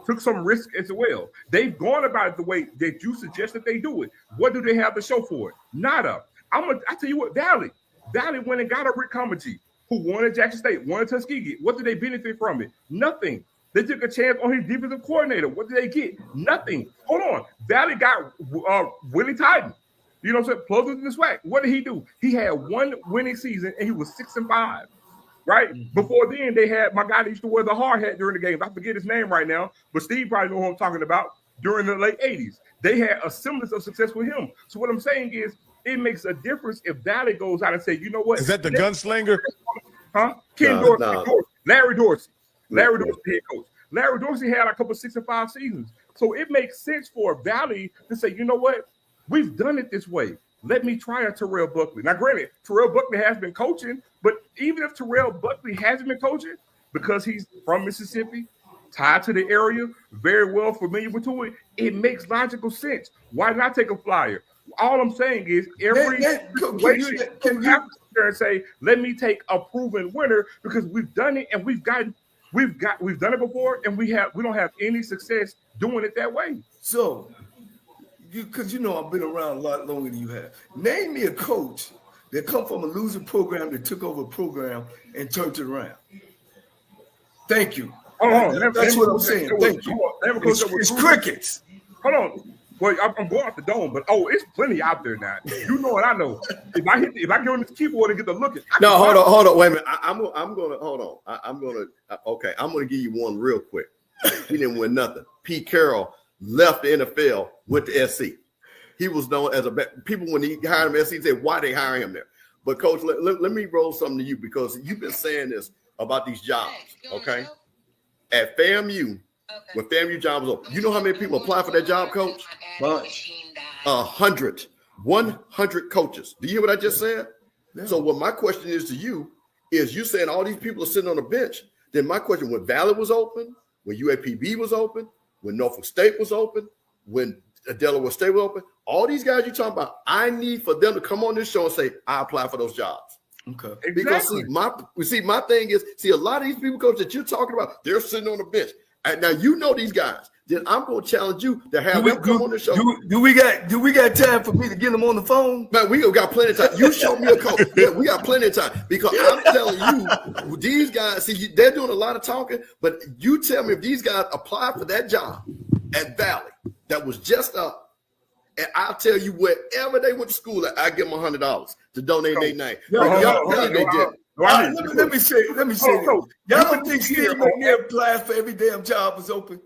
Speaker 5: took some risk as well. They've gone about it the way that you suggest that they do it. What do they have to show for it? Nada. I tell you what, Valley went and got a Rick Comergy, who won at Jackson State, won at Tuskegee. What did they benefit from it? Nothing. They took a chance on his defensive coordinator. What did they get? Nothing. Hold on. Valley got Willie Titan. You know what I'm saying? Plugged into the swag. What did he do? He had one winning season and he was 6-5. Right? Mm-hmm. Before then, they had my guy that used to wear the hard hat during the games. I forget his name right now, but Steve probably know who I'm talking about. During the late 80s, they had a semblance of success with him. So what I'm saying is, it makes a difference if Valley goes out and say, you know what?
Speaker 1: Is that the gunslinger?
Speaker 5: Huh? Ken Dorsey, Larry Dorsey. Larry Dorsey, head coach. Larry Dorsey had a couple 6-5 seasons. So it makes sense for Valley to say, you know what? We've done it this way. Let me try a Terrell Buckley. Now, granted, Terrell Buckley has been coaching, but even if Terrell Buckley hasn't been coaching, because he's from Mississippi, tied to the area, very well familiar with it, it makes logical sense. Why not take a flyer? All I'm saying is every situation can have to there and say, let me take a proven winner because we've done it and we've done it before and we don't have any success doing it that way.
Speaker 2: So because I've been around a lot longer than you have. Name me a coach that come from a losing program that took over a program and turned it around. Thank you. That's what I'm saying. Thank you. It's crickets.
Speaker 5: Hold on. Well, I'm going off the dome, but it's plenty out there now. You know what I know. If I get on this keyboard and get to looking.
Speaker 3: No, hold on. Wait a minute. I'm gonna hold on. I'm gonna give you one real quick. He didn't win nothing. Pete Carroll left the NFL, went to SC. He was known as people when he hired him at SC said, why they hire him there? But coach, let me roll something to you because you've been saying this about these jobs. Okay. At FAMU, when FAMU job was open, you know how many people applied for that job, coach? 100 coaches. Do you hear what I just said? Yeah. So what my question is to you is you saying all these people are sitting on the bench. Then my question, when Valley was open, when UAPB was open, when Norfolk State was open, when Delaware State was open, all these guys you're talking about, I need for them to come on this show and say, I apply for those jobs.
Speaker 5: Okay.
Speaker 3: Because my thing is, a lot of these people, coach, that you're talking about, they're sitting on the bench. And now you know these guys. Then I'm going to challenge you to have them come on the show.
Speaker 2: Do we got time for me to get them on the phone?
Speaker 3: Man, we got plenty of time. You show me a coach. Yeah, we got plenty of time because I'm telling you, these guys. See, they're doing a lot of talking, but you tell me if these guys apply for that job at Valley that was just up, and I'll tell you wherever they went to school, I give them $100 to donate their name.
Speaker 2: Let me say this. Y'all don't think Steve McNair applied for every damn job was open?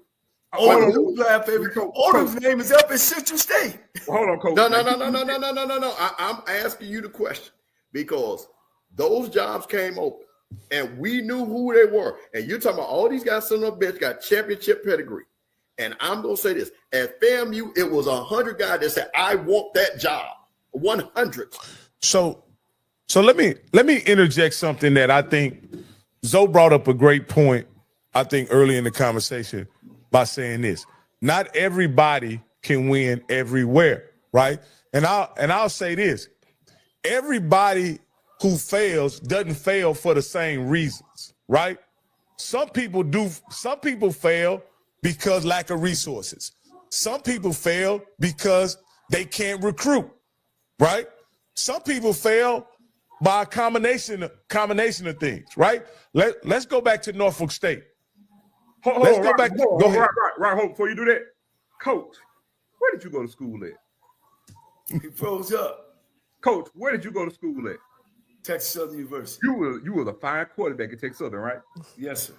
Speaker 2: Applied for every coach. Odom's name is up at Central State.
Speaker 5: Hold on, coach.
Speaker 3: No. I'm asking you the question because those jobs came open and we knew who they were. And you're talking about all these guys sitting on the bench got championship pedigree. And I'm going to say this. At FAMU, it was 100 guys that said, I want that job. 100.
Speaker 1: So let me interject something that I think Zoe brought up a great point, I think, early in the conversation by saying this. Not everybody can win everywhere, right? And I'll say this. Everybody who fails doesn't fail for the same reasons, right? Some people fail because lack of resources. Some people fail because they can't recruit, right? Some people fail by a combination of things, right? Let's go back to Norfolk State.
Speaker 5: Go ahead. Hold before you do that. Coach, where did you go to school at?
Speaker 2: He froze up.
Speaker 5: Coach, where did you go to school at?
Speaker 2: Texas Southern University.
Speaker 5: You were the fine quarterback at Texas Southern, right?
Speaker 2: Yes, sir.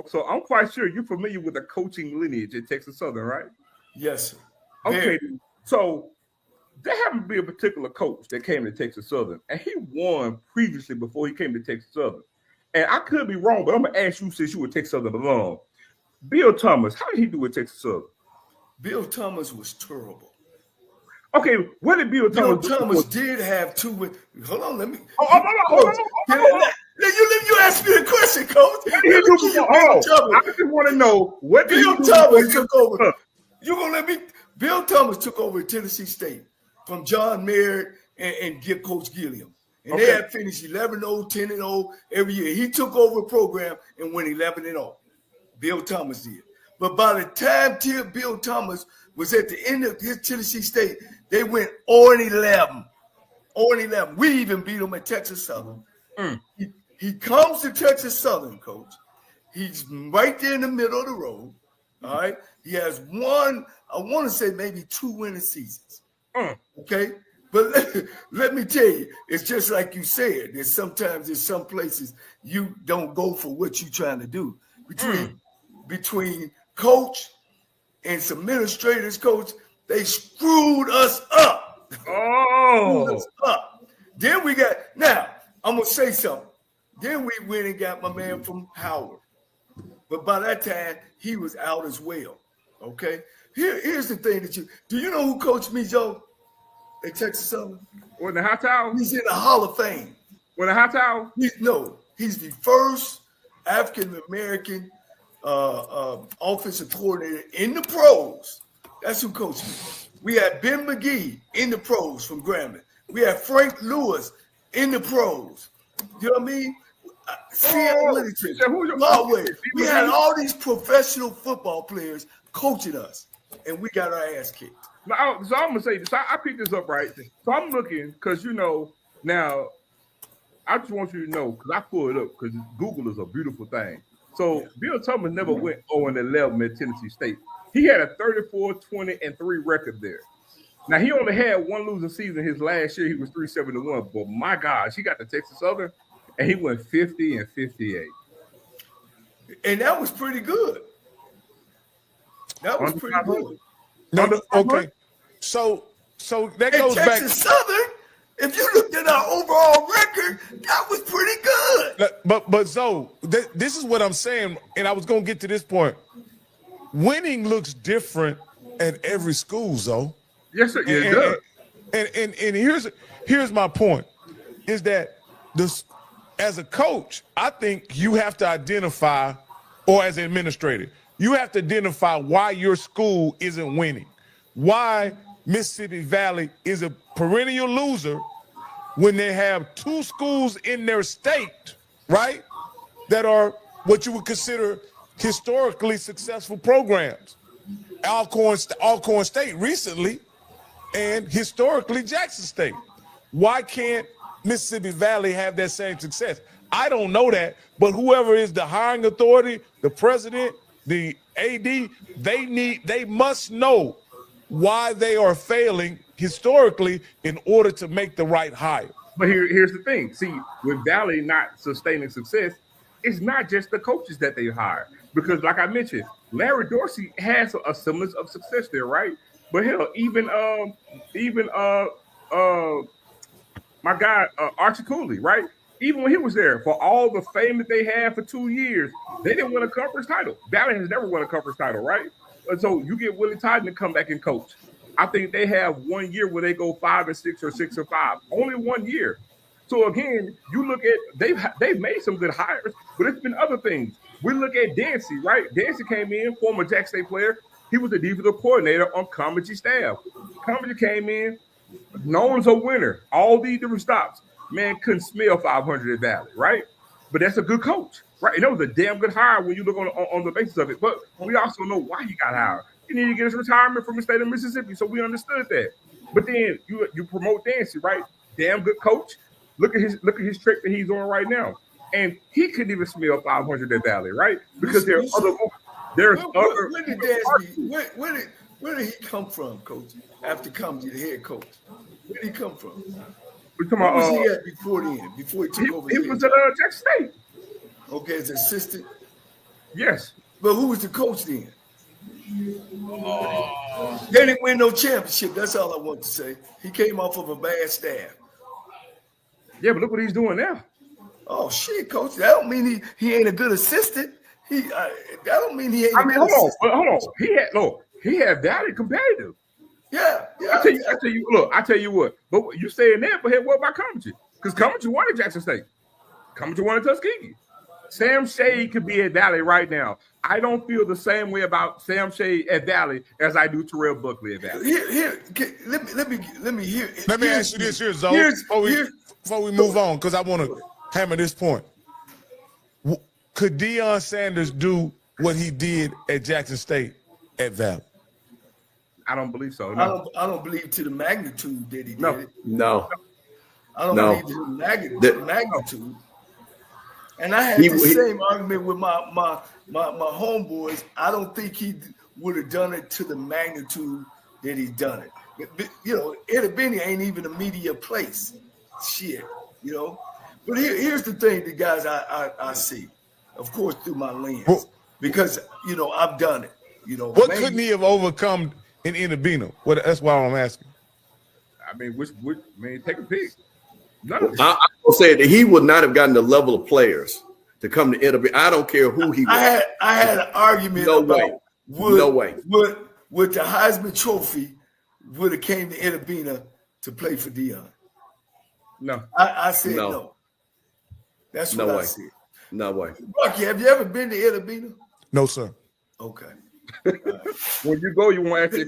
Speaker 5: So I'm quite sure you're familiar with the coaching lineage at Texas Southern, right?
Speaker 2: Yes, sir.
Speaker 5: Okay, so there happened to be a particular coach that came to Texas Southern, and he won previously before he came to Texas Southern. And I could be wrong, but I'm going to ask you since you were Texas Southern alone. Bill Thomas, how did he do at Texas Southern?
Speaker 2: Bill Thomas was terrible.
Speaker 5: Okay, what did Bill Thomas do?
Speaker 2: Bill Thomas did have two with. Hold on, let me.
Speaker 5: Hold on.
Speaker 2: You asked me the question, Coach.
Speaker 5: I just want to know what
Speaker 2: Bill Thomas took over. You gonna let me? Bill Thomas took over at Tennessee State from John Merritt and Coach Gilliam. And they had finished 11-0, 10-0 every year. He took over a program and went 11-0. Bill Thomas did. But by the time Bill Thomas was at the end of his Tennessee State, they went 0-11. 0-11. We even beat them at Texas Southern. He comes to Texas Southern, Coach. He's right there in the middle of the road. All right. He has one, I want to say maybe 2 winning seasons. Okay. But let me tell you, it's just like you said. There's sometimes in some places you don't go for what you're trying to do. Between coach and some administrators, coach, they screwed us up. Screwed us up. Then we got, now I'm gonna say something. Then we went and got my man from Howard. But by that time, he was out as well. Okay. Here's the thing do you know who coached me, Joe? At Texas Southern?
Speaker 5: Or the hot towel?
Speaker 2: He's in the Hall of Fame.
Speaker 5: Or the hot towel?
Speaker 2: He's the first African American offensive coordinator in the pros. That's who coached me. We had Ben McGee in the pros from Grambling. We had Frank Lewis in the pros. You know what I mean? We had all these professional football players coaching us, and we got our ass kicked.
Speaker 5: So I'm gonna say this. I picked this up right. So I'm looking because now I just want you to know because I pulled it up because Google is a beautiful thing. So Bill Thomas never went 0-11 at Tennessee State. He had a 34-20-3 record there. Now he only had one losing season his last year. He was 3-7-1. But my gosh, he got to Texas Southern and he went 50-58.
Speaker 2: And that was pretty good. That was pretty good.
Speaker 1: Okay. So that goes back.
Speaker 2: Texas Southern, if you looked at our overall record, that was pretty good.
Speaker 1: But Zoe, this is what I'm saying, and I was gonna get to this point. Winning looks different at every school, Zoe.
Speaker 5: Yes, sir. It does.
Speaker 1: And here's my point: is that as a coach, I think you have to identify, or as an administrator, you have to identify why your school isn't winning, why Mississippi Valley is a perennial loser when they have 2 schools in their state, right, that are what you would consider historically successful programs. Alcorn State recently, and historically Jackson State. Why can't Mississippi Valley have that same success? I don't know that, but whoever is the hiring authority, the president, the AD, they must know why they are failing historically in order to make the right hire.
Speaker 5: But here's the thing. See, with Valley not sustaining success, it's not just the coaches that they hire. Because like I mentioned, Larry Dorsey has a semblance of success there, right? But hell, even my guy Archie Cooley, right? Even when he was there, for all the fame that they had for 2 years, they didn't win a conference title. Valley has never won a conference title, right? And so you get Willie Titan to come back and coach. I think they have 1 year where they go 5-6 or 6-5. Only 1 year. So again, you look at they've made some good hires, but it's been other things. We look at Dancy, right? Dancy came in, former Jack State player. He was the defensive coordinator on Comedy staff. Comedy came in, known as a winner. All these different stops. Man couldn't smell 500 at Valley, right? But that's a good coach, right? And that was a damn good hire when you look on the basis of it. But we also know why he got hired. He needed to get his retirement from the state of Mississippi, so we understood that. But then you promote Dancy, right? Damn good coach. Look at his trick that he's on right now, and he couldn't even smell 500 at Valley, right? Because where
Speaker 2: did he come from, Coach? After coming to the head coach, where did he come from?
Speaker 5: Where
Speaker 2: was he at before then? Before he took over?
Speaker 5: He was at Jackson State.
Speaker 2: Okay, as assistant.
Speaker 5: Yes,
Speaker 2: but who was the coach then? They didn't win no championship. That's all I want to say. He came off of a bad staff.
Speaker 5: Yeah, but look what he's doing now.
Speaker 2: Oh shit, Coach! That don't mean he ain't a good assistant. That don't mean he ain't.
Speaker 5: I mean, hold on. He had Valley competitive.
Speaker 2: Yeah.
Speaker 5: I tell you what. But you saying that, but hey, what about Coventry? Because Coventry won at Jackson State. Coventry won at Tuskegee. Sam Shade could be at Valley right now. I don't feel the same way about Sam Shade at Valley as I do Terrell Buckley at Valley.
Speaker 2: Let
Speaker 1: me ask you this here, Zoe, before we move on, because I want to hammer this point. Could Deion Sanders do what he did at Jackson State at Valley?
Speaker 5: I don't believe so. No.
Speaker 2: I don't believe to the magnitude that he did it.
Speaker 3: No.
Speaker 2: I don't believe to the magnitude. And I had the same argument with my homeboys. I don't think he would have done it to the magnitude that he done it. You know, Eddie Benny ain't even a media place. Shit, you know. But here's the thing, the guys I see, of course, through my lens, because you know I've done it. You know,
Speaker 1: what couldn't he have overcome in Inabino? That's why I'm asking.
Speaker 5: I mean, take a pick.
Speaker 3: I will say that he would not have gotten the level of players to come to Inabino. I don't care who he was.
Speaker 2: I had an argument about would the Heisman Trophy would have came to Inabino to play for Deion.
Speaker 5: No,
Speaker 2: I said no. That's what I said.
Speaker 3: No way.
Speaker 2: Rocky, have you ever been to Inabino?
Speaker 1: No, sir.
Speaker 2: Okay.
Speaker 5: When you go, you want to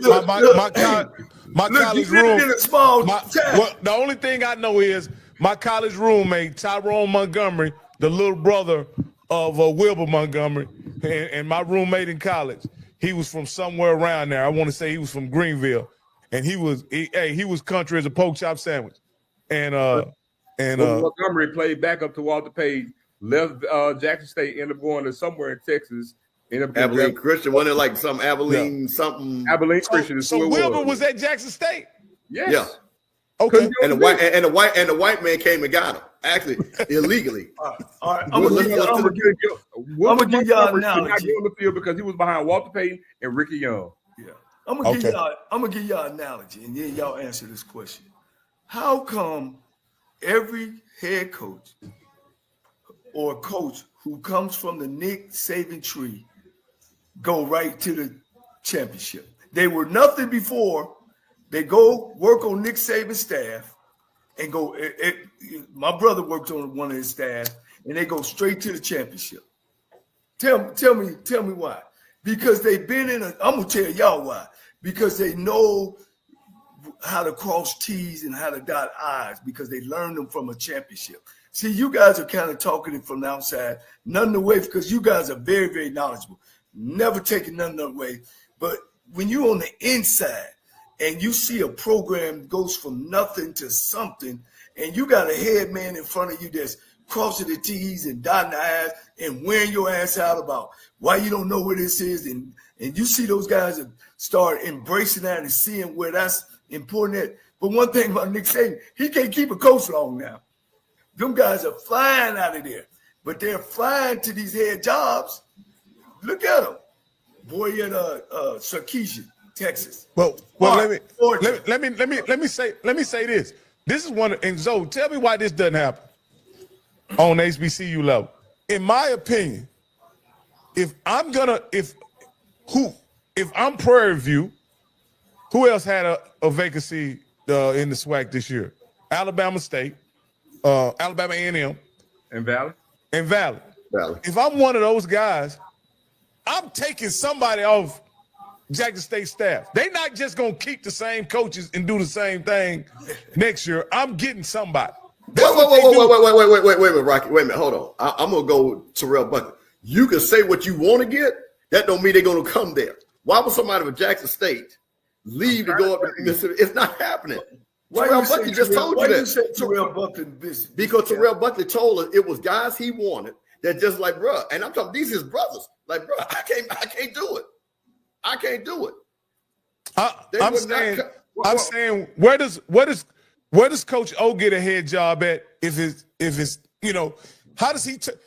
Speaker 1: my college room. The only thing I know is my college roommate, Tyrone Montgomery, the little brother of Wilbur Montgomery, and my roommate in college, he was from somewhere around there. I want to say he was from Greenville, and he was country as a pork chop sandwich. And
Speaker 5: Montgomery played backup to Walter Page, left Jackson State, ended up going to somewhere in Texas.
Speaker 3: Abilene Christian, wasn't it like some Abilene something?
Speaker 5: Abilene Christian.
Speaker 1: So Wilbur was at Jackson State.
Speaker 5: Yes.
Speaker 3: Yeah.
Speaker 1: Okay.
Speaker 3: And the white man came and got him, actually illegally.
Speaker 2: All right. I'm gonna give y'all an analogy.
Speaker 5: Not on the field because he was behind Walter Payton and Ricky Young.
Speaker 2: Yeah. I'm gonna give y'all an analogy, and then y'all answer this question. How come every head coach or coach who comes from the Nick Saban tree go right to the championship? They were nothing before. They go work on Nick Saban's staff and go. My brother worked on one of his staff, and they go straight to the championship. Tell me why? Because they've been in a. I'm gonna tell y'all why. Because they know how to cross T's and how to dot I's because they learned them from a championship. See, you guys are kind of talking it from the outside, nothing away because you guys are very, very knowledgeable. Never taking nothing away. But when you're on the inside and you see a program goes from nothing to something, and you got a head man in front of you that's crossing the T's and dotting the I's and wearing your ass out about why you don't know where this is, and you see those guys that start embracing that and seeing where that's important at. But one thing about Nick Saban, he can't keep a coach long now. Them guys are flying out of there, but they're flying to these head jobs. Look at them, boy at Sarkeesian, Texas.
Speaker 1: Well, let me say this. This is one, and Zoe, tell me why this doesn't happen on HBCU level. In my opinion, if I'm Prairie View, who else had a vacancy in the SWAC this year? Alabama State. Alabama A&M,
Speaker 5: and Valley.
Speaker 1: If I'm one of those guys, I'm taking somebody off Jackson State staff. They're not just gonna keep the same coaches and do the same thing next year. I'm getting somebody.
Speaker 3: Wait, Rocky. Wait a minute. Hold on. I'm gonna go Terrell Buckley. You can say what you want to get. That don't mean they're gonna come there. Why would somebody from Jackson State leave to go up to Mississippi? It's not happening. Terrell Buckley just told you that.
Speaker 2: Why you say Terrell Buckley business?
Speaker 3: Because Terrell Buckley told us it was guys he wanted that just like, bruh, and I'm talking, these his brothers. Like, bruh, I can't do it. I can't do it.
Speaker 1: I'm saying, where does Coach O get a head job at if it's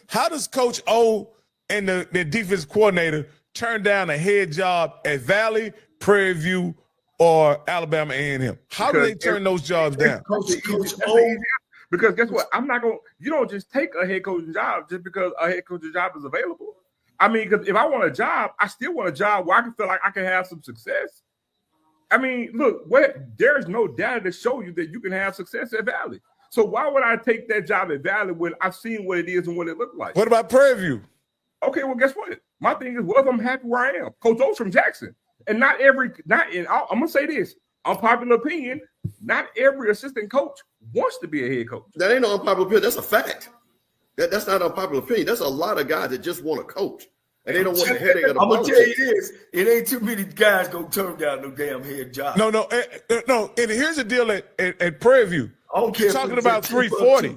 Speaker 1: how does Coach O and the defense coordinator turn down a head job at Valley, Prairie View, or Alabama A&M? How do they turn those jobs down?
Speaker 2: Coach O.
Speaker 5: Because guess what? You don't just take a head coaching job just because a head coaching job is available. I mean, because if I want a job, I still want a job where I can feel like I can have some success. I mean, look, there's no data to show you that you can have success at Valley. So why would I take that job at Valley when I've seen what it is and what it looked like?
Speaker 1: What about Prairie View?
Speaker 5: Okay, well, guess what? My thing is, well, I'm happy where I am. Coach O's from Jackson. And I'm going to say this, unpopular opinion, not every assistant coach wants to be a head coach.
Speaker 3: That ain't no unpopular opinion. That's a fact. That's not an unpopular opinion. That's a lot of guys that just want to coach. And they don't want the headache of the
Speaker 2: I'm going to
Speaker 3: politics.
Speaker 2: tell you this. It ain't too many guys going to turn down no damn head job.
Speaker 1: No. And here's the deal at Prairie View.
Speaker 2: I don't care.
Speaker 1: You're talking about 340.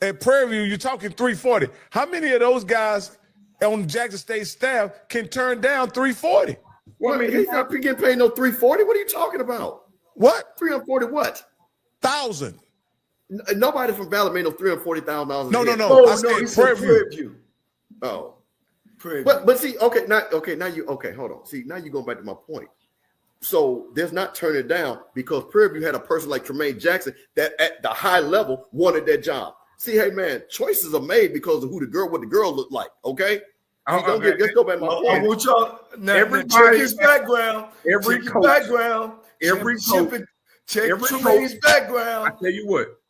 Speaker 1: At Prairie View, you're talking 340. How many of those guys on the Jackson State staff can turn down 340?
Speaker 3: Well, I mean, he's not getting paid no 340. What are you talking about?
Speaker 1: What?
Speaker 3: 340 what?
Speaker 1: 1,000.
Speaker 3: Nobody from Valley made no $340,000.
Speaker 1: No. I said Prairie View.
Speaker 3: Oh.
Speaker 2: Prairie View.
Speaker 3: But see, hold on. See, now you're going back to my point. So there's not turning it down because Prairie View had a person like Tremaine Jackson that at the high level wanted that job. See, hey man, choices are made because of what the girl looked like. Okay, let's go back to my point.
Speaker 2: I want y'all check his background. Check Tremaine's background.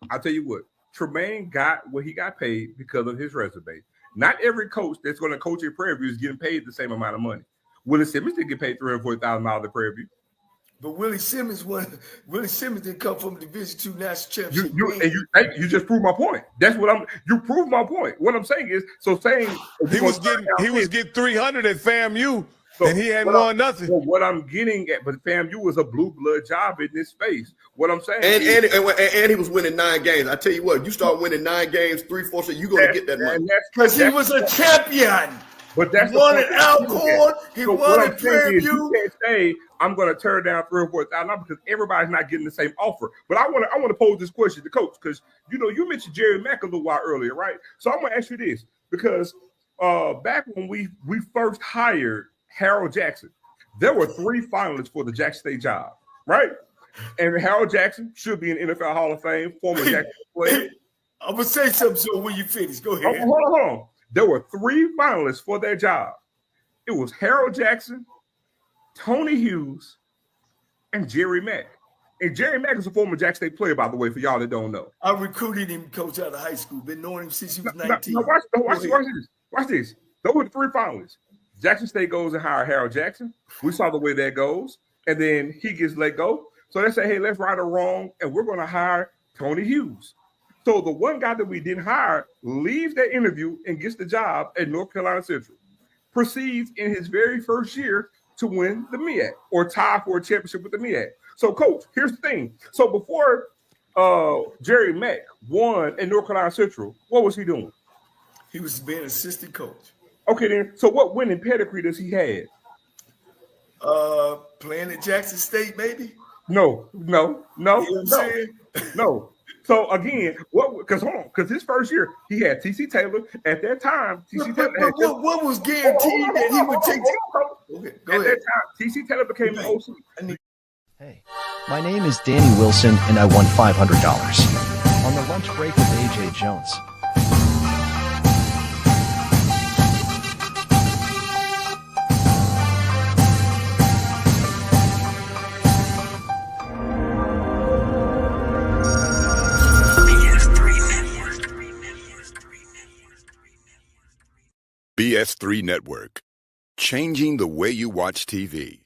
Speaker 5: I tell you what. Tremaine got what he got paid because of his resume. Not every coach that's going to coach at Prairie View is getting paid the same amount of money. Willie Simmons didn't get paid $340,000 at Prairie View.
Speaker 2: But Willie Simmons didn't come from Division II national championship.
Speaker 5: You just proved my point. You proved my point. What I'm saying is,
Speaker 1: he was getting 300 at FAMU, and he hadn't won nothing.
Speaker 5: So what I'm getting at, but FAMU was a blue blood job in this space. What I'm saying,
Speaker 3: and he was winning 9 games. I tell you what, you start winning 9 games, 3-4, so you're gonna get that money
Speaker 2: because he was a champion.
Speaker 5: But that's
Speaker 2: he won at Alcorn. He won at Prairie View.
Speaker 5: You can't say I'm going to turn down $3,000 or $4,000 because everybody's not getting the same offer. But I want to pose this question to Coach because you mentioned Jerry Mack a little while earlier, right? So I'm going to ask you this because back when we first hired Harold Jackson, there were 3 finalists for the Jackson State job, right? And Harold Jackson should be an NFL Hall of Fame, former Jackson player.
Speaker 2: I'm going to say something so when you finish. Go ahead.
Speaker 5: Hold on. There were 3 finalists for that job. It was Harold Jackson, Tony Hughes, and Jerry Mack. And Jerry Mack is a former Jackson State player, by the way, for y'all that don't know.
Speaker 2: I recruited him, coach, out of high school. Been knowing him since he was 19.
Speaker 5: Watch this. Those were the 3 finalists. Jackson State goes and hire Harold Jackson. We saw the way that goes. And then he gets let go. So they say, hey, let's right or wrong, and we're going to hire Tony Hughes. So the one guy that we didn't hire leaves that interview and gets the job at North Carolina Central. Proceeds in his very first year to win the MEAC or tie for a championship with the MEAC. So, Coach, here's the thing. So before Jerry Mack won at North Carolina Central, what was he doing?
Speaker 2: He was being an assistant coach.
Speaker 5: Okay, then. So what winning pedigree does he have?
Speaker 2: Playing at Jackson State, maybe?
Speaker 5: No.
Speaker 2: You know what I'm saying?
Speaker 5: No. So again, because his first year he had TC Taylor at that time.
Speaker 2: What was guaranteed that he would take?
Speaker 5: At that time, TC Taylor became the OC.
Speaker 6: Hey, my name is Danny Wilson, and I won $500 on the lunch break with AJ Jones.
Speaker 7: BS3 Network, changing the way you watch TV.